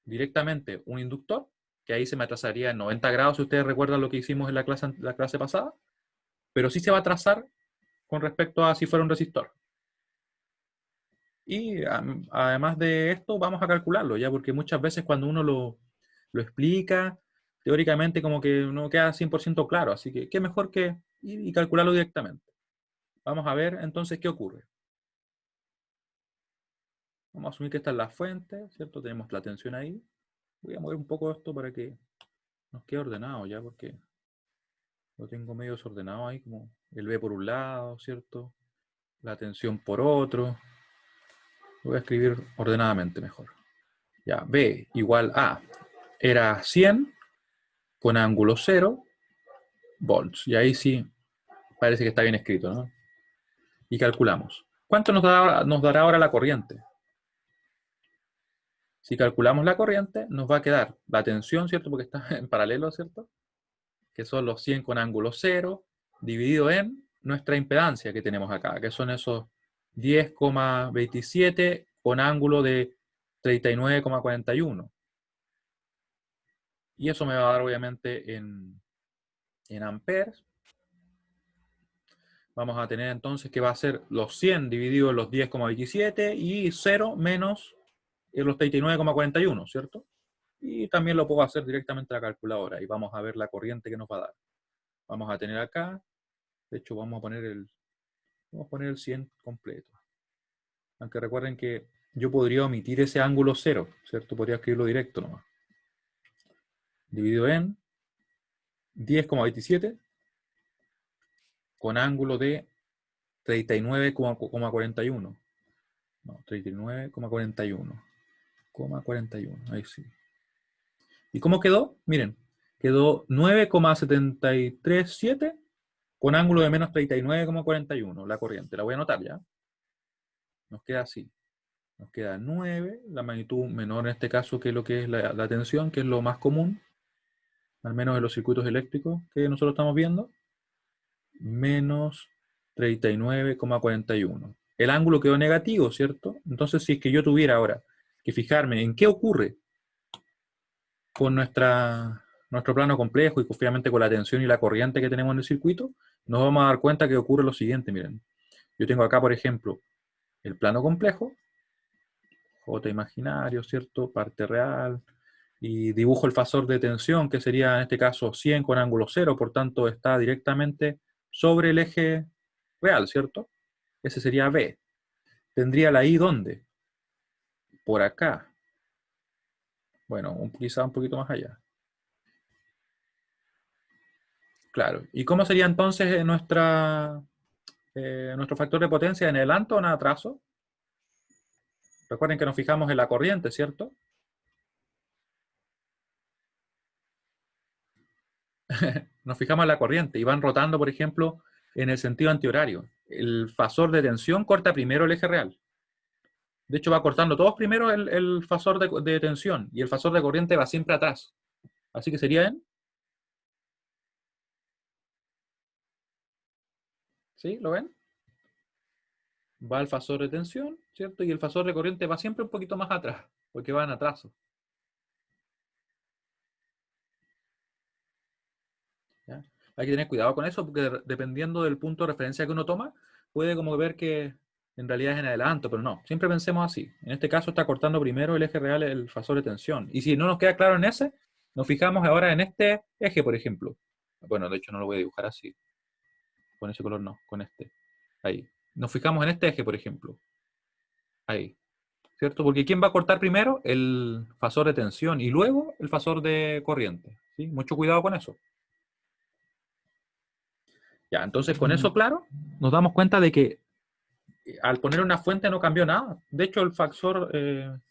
directamente un inductor, que ahí se me atrasaría en 90 grados, si ustedes recuerdan lo que hicimos en la clase pasada, pero sí se va a atrasar con respecto a si fuera un resistor. Y además de esto, vamos a calcularlo, ya, porque muchas veces cuando uno lo explica, teóricamente como que no queda 100% claro, así que qué mejor que ir y calcularlo directamente. Vamos a ver entonces qué ocurre. Vamos a asumir que esta es la fuente, ¿cierto? Tenemos la tensión ahí. Voy a mover un poco esto para que nos quede ordenado ya, porque lo tengo medio desordenado ahí, como el B por un lado, ¿cierto? La tensión por otro. Lo voy a escribir ordenadamente mejor. Ya, B igual a era 100 con ángulo 0 volts. Y ahí sí parece que está bien escrito, ¿no? Y calculamos. ¿Cuánto nos dará ahora la corriente? Si calculamos la corriente, nos va a quedar la tensión, ¿cierto? Porque está en paralelo, ¿cierto? Que son los 100 con ángulo 0, dividido en nuestra impedancia que tenemos acá, que son esos 10,27 con ángulo de 39,41. Y eso me va a dar, obviamente, en amperes. Vamos a tener entonces que va a ser los 100 dividido en los 10,27 y 0 menos los 39,41, ¿cierto? Y también lo puedo hacer directamente a la calculadora y vamos a ver la corriente que nos va a dar. Vamos a tener acá, de hecho vamos a poner el 100 completo. Aunque recuerden que yo podría omitir ese ángulo 0, ¿cierto? Podría escribirlo directo nomás. Dividido en 10,27 con ángulo de 39,41. No, 39,41. Ahí sí. ¿Y cómo quedó? Miren, quedó 9,737 con ángulo de menos 39,41 la corriente. La voy a anotar ya. Nos queda así. Nos queda 9, la magnitud menor en este caso que lo que es la tensión, que es lo más común, al menos en los circuitos eléctricos que nosotros estamos viendo, menos 39,41. El ángulo quedó negativo, ¿cierto? Entonces, si es que yo tuviera ahora que fijarme en qué ocurre con nuestro plano complejo y obviamente con la tensión y la corriente que tenemos en el circuito, nos vamos a dar cuenta que ocurre lo siguiente, miren. Yo tengo acá, por ejemplo, el plano complejo, J imaginario, ¿cierto? Parte real, y dibujo el fasor de tensión, que sería en este caso 100 con ángulo 0, por tanto está directamente sobre el eje real, ¿cierto? Ese sería B. ¿Tendría la I dónde? Por acá. Bueno, quizá un poquito más allá. Claro. ¿Y cómo sería entonces nuestro factor de potencia en adelanto o en atraso? Recuerden que nos fijamos en la corriente, ¿cierto? Nos fijamos en la corriente y van rotando, por ejemplo, en el sentido antihorario. El fasor de tensión corta primero el eje real. De hecho, va cortando todos primero el fasor de tensión y el fasor de corriente va siempre atrás. Así que sería en, ¿sí? ¿Lo ven? Va el fasor de tensión, ¿cierto? Y el fasor de corriente va siempre un poquito más atrás, porque va en atraso. ¿Ya? Hay que tener cuidado con eso, porque dependiendo del punto de referencia que uno toma, puede como ver que en realidad es en adelanto, pero no, siempre pensemos así. En este caso está cortando primero el eje real, el fasor de tensión. Y si no nos queda claro en ese, nos fijamos ahora en este eje, por ejemplo. Bueno, de hecho no lo voy a dibujar así. Con ese color no, con este. Ahí. Nos fijamos en este eje, por ejemplo. Ahí. ¿Cierto? Porque ¿quién va a cortar primero? El fasor de tensión y luego el fasor de corriente. ¿Sí? Mucho cuidado con eso. Ya, entonces con eso claro, nos damos cuenta de que al poner una fuente no cambió nada. De hecho, el factor de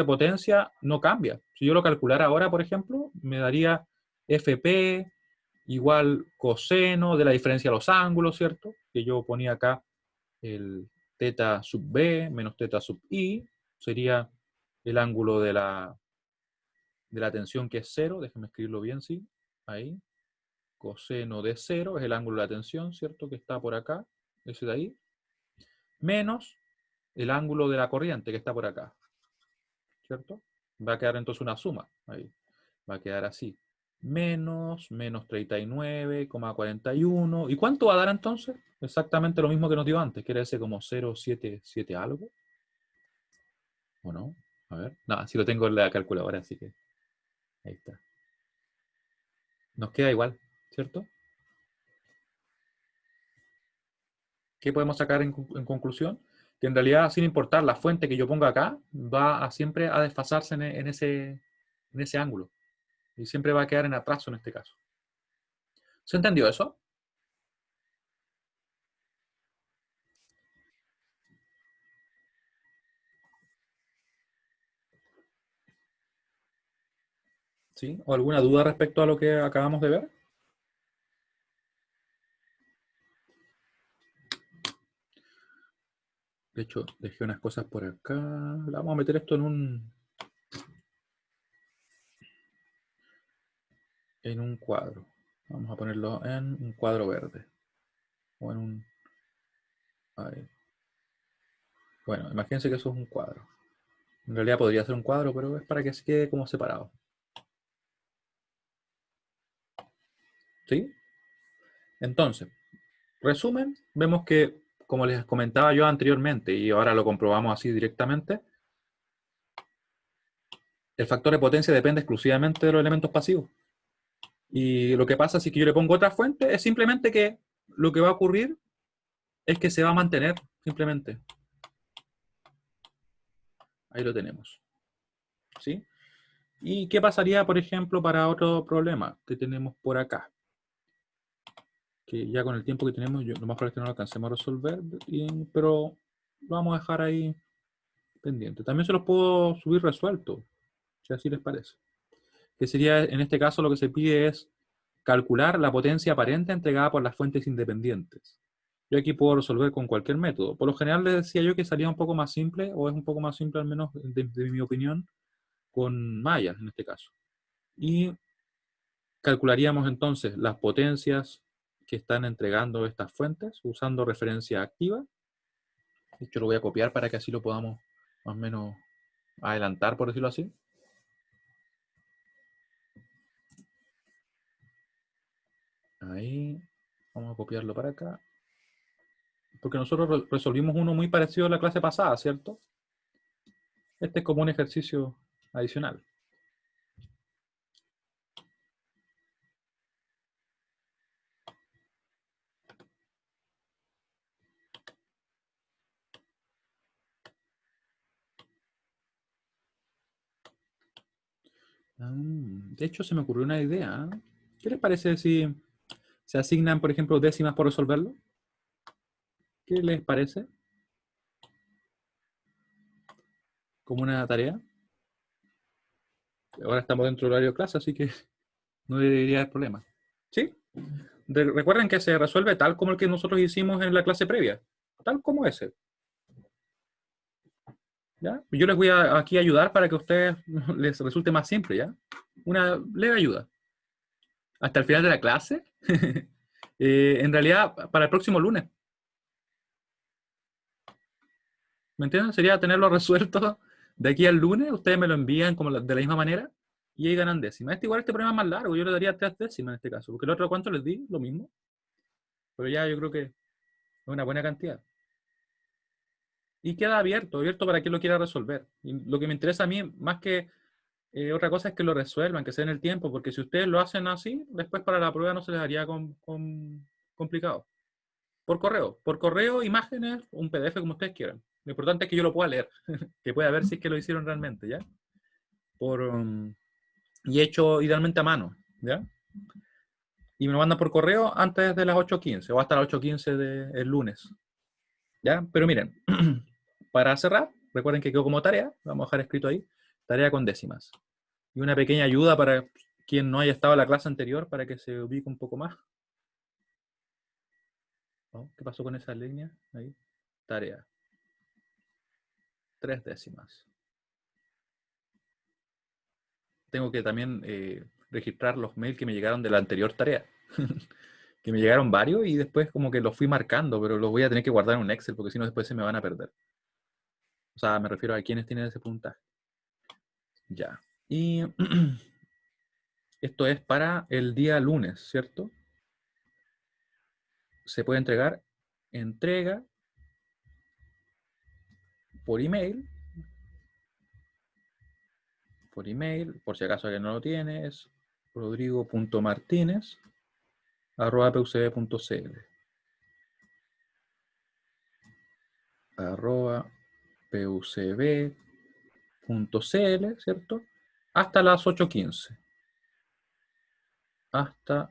potencia no cambia. Si yo lo calculara ahora, por ejemplo, me daría FP igual coseno de la diferencia de los ángulos, ¿cierto? Que yo ponía acá el teta sub B menos teta sub I, sería el ángulo de la tensión que es cero, déjenme escribirlo bien, sí, ahí, coseno de cero es el ángulo de la tensión, ¿cierto? Que está por acá, ese de ahí, menos el ángulo de la corriente que está por acá, ¿cierto? Va a quedar entonces una suma, ahí, va a quedar así, menos 39,41. ¿Y cuánto va a dar entonces? Exactamente lo mismo que nos dio antes, que era ese como 0,77 algo, ¿o no? A ver, no, si lo tengo en la calculadora, así que ahí está. Nos queda igual, ¿cierto? ¿Qué podemos sacar en conclusión? Que en realidad, sin importar la fuente que yo ponga acá, va a siempre a desfasarse en ese ángulo. Y siempre va a quedar en atraso en este caso. ¿Se entendió eso? ¿Sí? ¿O alguna duda respecto a lo que acabamos de ver? De hecho, dejé unas cosas por acá. Vamos a meter esto en un cuadro. Vamos a ponerlo en un cuadro verde. O en un... ahí. Bueno, imagínense que eso es un cuadro. En realidad podría ser un cuadro, pero es para que se quede como separado. ¿Sí? Entonces, resumen, vemos que, como les comentaba yo anteriormente, y ahora lo comprobamos así directamente, el factor de potencia depende exclusivamente de los elementos pasivos. Y lo que pasa si que yo le pongo otra fuente es simplemente que lo que va a ocurrir es que se va a mantener, simplemente. Ahí lo tenemos. ¿Sí? ¿Y qué pasaría, por ejemplo, para otro problema que tenemos por acá? Que ya con el tiempo que tenemos, lo más probable es que no lo alcancemos a resolver, pero lo vamos a dejar ahí pendiente. También se los puedo subir resuelto, si así les parece. Que sería, en este caso, lo que se pide es calcular la potencia aparente entregada por las fuentes independientes. Yo aquí puedo resolver con cualquier método. Por lo general les decía yo que salía un poco más simple, o es un poco más simple al menos de mi opinión, con mallas en este caso. Y calcularíamos entonces las potencias que están entregando estas fuentes usando referencia activa. De hecho, lo voy a copiar para que así lo podamos más o menos adelantar, por decirlo así. Ahí, vamos a copiarlo para acá. Porque nosotros resolvimos uno muy parecido a la clase pasada, ¿cierto? Este es como un ejercicio adicional. De hecho, se me ocurrió una idea. ¿Qué les parece si se asignan, por ejemplo, décimas por resolverlo? ¿Qué les parece? Como una tarea. Ahora estamos dentro del horario de clase, así que no debería haber problema. ¿Sí? Recuerden que se resuelve tal como el que nosotros hicimos en la clase previa. Tal como ese. ¿Ya? Yo les voy a aquí ayudar para que a ustedes les resulte más simple, ¿ya? Una leve ayuda. Hasta el final de la clase. En realidad, para el próximo lunes. ¿Me entienden? Sería tenerlo resuelto de aquí al lunes. Ustedes me lo envían como de la misma manera y ahí ganan décimas. Este problema es más largo. Yo le daría 3 décimas en este caso. Porque el otro, ¿cuánto les di? Lo mismo. Pero ya yo creo que es una buena cantidad. Y queda abierto para quien lo quiera resolver. Y lo que me interesa a mí, más que otra cosa, es que lo resuelvan, que se den el tiempo, porque si ustedes lo hacen así, después para la prueba no se les haría complicado. Por correo, imágenes, un PDF como ustedes quieran. Lo importante es que yo lo pueda leer, que pueda ver si es que lo hicieron realmente, ¿ya? Y hecho idealmente a mano, ¿ya? Y me lo mandan por correo antes de las 8:15 o hasta las 8:15 del lunes, ¿ya? Pero miren, para cerrar, recuerden que quedó como tarea, vamos a dejar escrito ahí, tarea con décimas. Y una pequeña ayuda para quien no haya estado en la clase anterior para que se ubique un poco más. ¿No? ¿Qué pasó con esa línea? Ahí. Tarea. 3 décimas. Tengo que también registrar los mails que me llegaron de la anterior tarea. Que me llegaron varios y después como que los fui marcando, pero los voy a tener que guardar en un Excel porque si no después se me van a perder. O sea, me refiero a quienes tienen ese puntaje. Ya. Y esto es para el día lunes, ¿cierto? Se puede entrega por email, por si acaso alguien no lo tiene, es rodrigo.martinez@pucb.cl @pucb.cl, ¿cierto? Hasta las 8:15. Hasta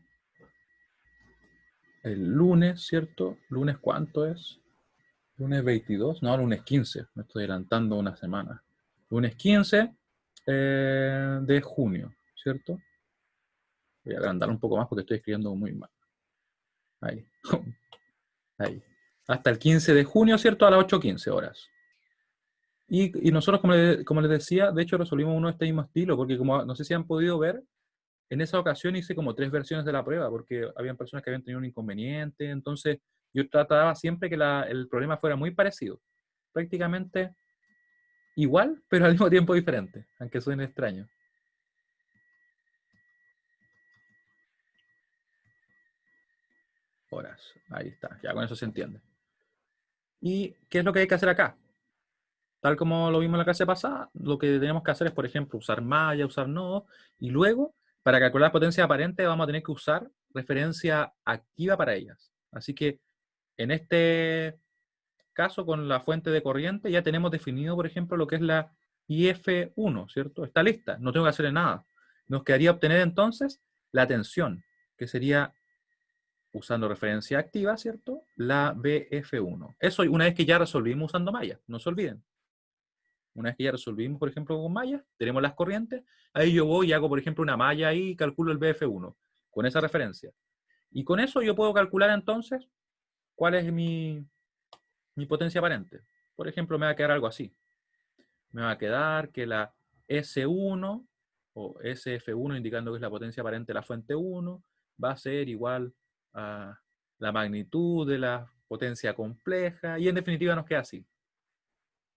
el lunes, ¿cierto? ¿Lunes cuánto es? ¿Lunes 22? No, lunes 15. Me estoy adelantando una semana. Lunes 15 de junio, ¿cierto? Voy a agrandarlo un poco más porque estoy escribiendo muy mal. Ahí. Ahí. Hasta el 15 de junio, ¿cierto? A las 8:15 horas. Y nosotros, como les decía, de hecho resolvimos uno de este mismo estilo, porque como no sé si han podido ver, en esa ocasión hice como 3 versiones de la prueba, porque habían personas que habían tenido un inconveniente, entonces yo trataba siempre que el problema fuera muy parecido, prácticamente igual, pero al mismo tiempo diferente, aunque suene extraño. Horas, ahí está, ya con eso se entiende. ¿Y qué es lo que hay que hacer acá? Tal como lo vimos en la clase pasada, lo que tenemos que hacer es, por ejemplo, usar malla, usar nodos, y luego, para calcular potencia aparente, vamos a tener que usar referencia activa para ellas. Así que, en este caso, con la fuente de corriente, ya tenemos definido, por ejemplo, lo que es la IF1, ¿cierto? Está lista, no tengo que hacerle nada. Nos quedaría obtener entonces la tensión, que sería, usando referencia activa, ¿cierto? La BF1. Eso una vez que ya resolvimos usando malla, no se olviden. Una vez que ya resolvimos, por ejemplo, con mallas, tenemos las corrientes, ahí yo voy y hago, por ejemplo, una malla ahí y calculo el BF1 con esa referencia. Y con eso yo puedo calcular entonces cuál es mi potencia aparente. Por ejemplo, me va a quedar algo así. Me va a quedar que la S1 o SF1, indicando que es la potencia aparente de la fuente 1, va a ser igual a la magnitud de la potencia compleja, y en definitiva nos queda así.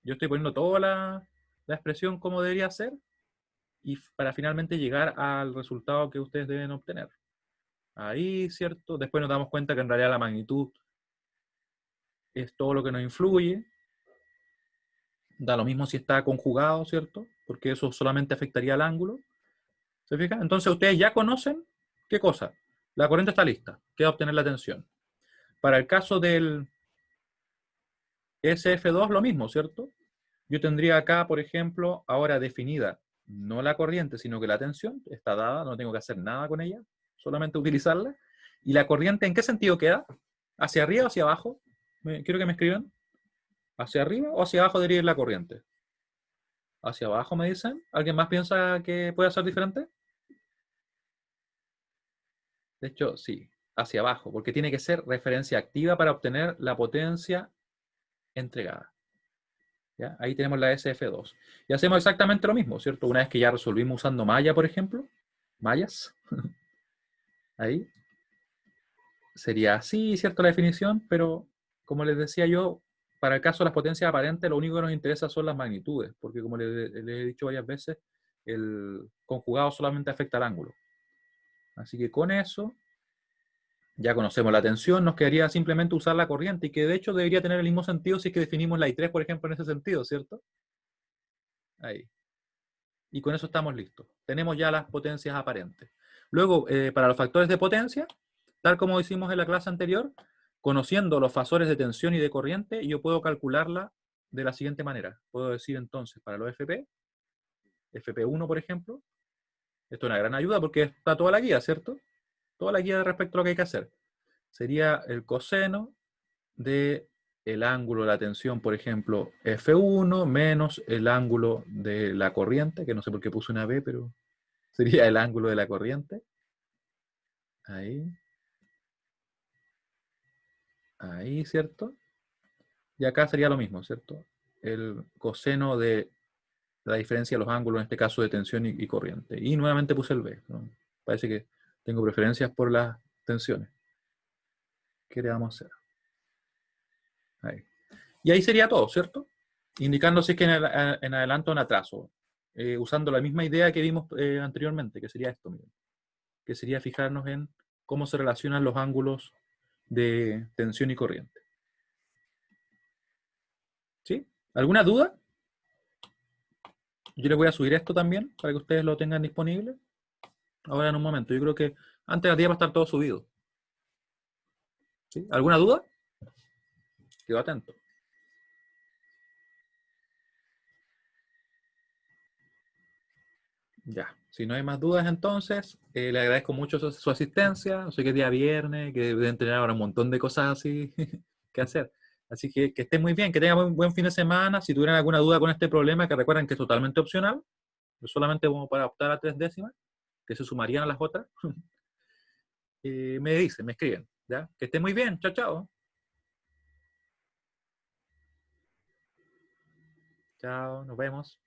Yo estoy poniendo toda la expresión como debería ser, y para finalmente llegar al resultado que ustedes deben obtener. Ahí, ¿cierto? Después nos damos cuenta que en realidad la magnitud es todo lo que nos influye. Da lo mismo si está conjugado, ¿cierto? Porque eso solamente afectaría al ángulo. ¿Se fijan? Entonces ustedes ya conocen, ¿qué cosa? La corriente está lista, queda obtener la tensión. Para el caso del SF2, lo mismo, ¿cierto? Yo tendría acá, por ejemplo, ahora definida no la corriente, sino que la tensión está dada, no tengo que hacer nada con ella, solamente utilizarla. ¿Y la corriente en qué sentido queda? ¿Hacia arriba o hacia abajo? Quiero que me escriban. ¿Hacia arriba o hacia abajo debería ir la corriente? ¿Hacia abajo me dicen? ¿Alguien más piensa que puede ser diferente? De hecho, sí, hacia abajo, porque tiene que ser referencia activa para obtener la potencia entregada. ¿Ya? Ahí tenemos la SF2. Y hacemos exactamente lo mismo, ¿cierto? Una vez que ya resolvimos usando malla, por ejemplo, mallas, ahí sería así, ¿cierto? La definición, pero como les decía yo, para el caso de las potencias aparentes, lo único que nos interesa son las magnitudes, porque como les he dicho varias veces, el conjugado solamente afecta al ángulo. Así que con eso ya conocemos la tensión, nos quedaría simplemente usar la corriente, y que de hecho debería tener el mismo sentido si es que definimos la I3, por ejemplo, en ese sentido, ¿cierto? Ahí. Y con eso estamos listos. Tenemos ya las potencias aparentes. Luego, para los factores de potencia, tal como hicimos en la clase anterior, conociendo los fasores de tensión y de corriente, yo puedo calcularla de la siguiente manera. Puedo decir entonces, para los FP, FP1, por ejemplo, esto es una gran ayuda porque está toda la guía, ¿cierto? Toda la guía respecto a lo que hay que hacer. Sería el coseno de el ángulo de la tensión, por ejemplo, F1 menos el ángulo de la corriente, que no sé por qué puse una B, pero sería el ángulo de la corriente. Ahí. Ahí, ¿cierto? Y acá sería lo mismo, ¿cierto? El coseno de la diferencia de los ángulos, en este caso de tensión y corriente. Y nuevamente puse el B, ¿no? Parece que tengo preferencias por las tensiones. ¿Qué le vamos a hacer? Ahí. Y ahí sería todo, ¿cierto? Indicando si es que en adelanto o en atraso, usando la misma idea que vimos anteriormente, que sería esto, miren, que sería fijarnos en cómo se relacionan los ángulos de tensión y corriente. ¿Sí? ¿Alguna duda? Yo les voy a subir esto también para que ustedes lo tengan disponible. Ahora en un momento. Yo creo que antes de las 10 va a estar todo subido. ¿Sí? ¿Alguna duda? Quedo atento. Ya. Si no hay más dudas, entonces, le agradezco mucho su asistencia. Sé que es día viernes, que deben tener ahora un montón de cosas así que hacer. Así que estén muy bien, que tengan un buen fin de semana. Si tuvieran alguna duda con este problema, que recuerden que es totalmente opcional, es solamente como para optar a 3 décimas. que se sumarían a las otras, me dicen, me escriben. ¿Ya? Que esté muy bien. Chao, chao. Chao, nos vemos.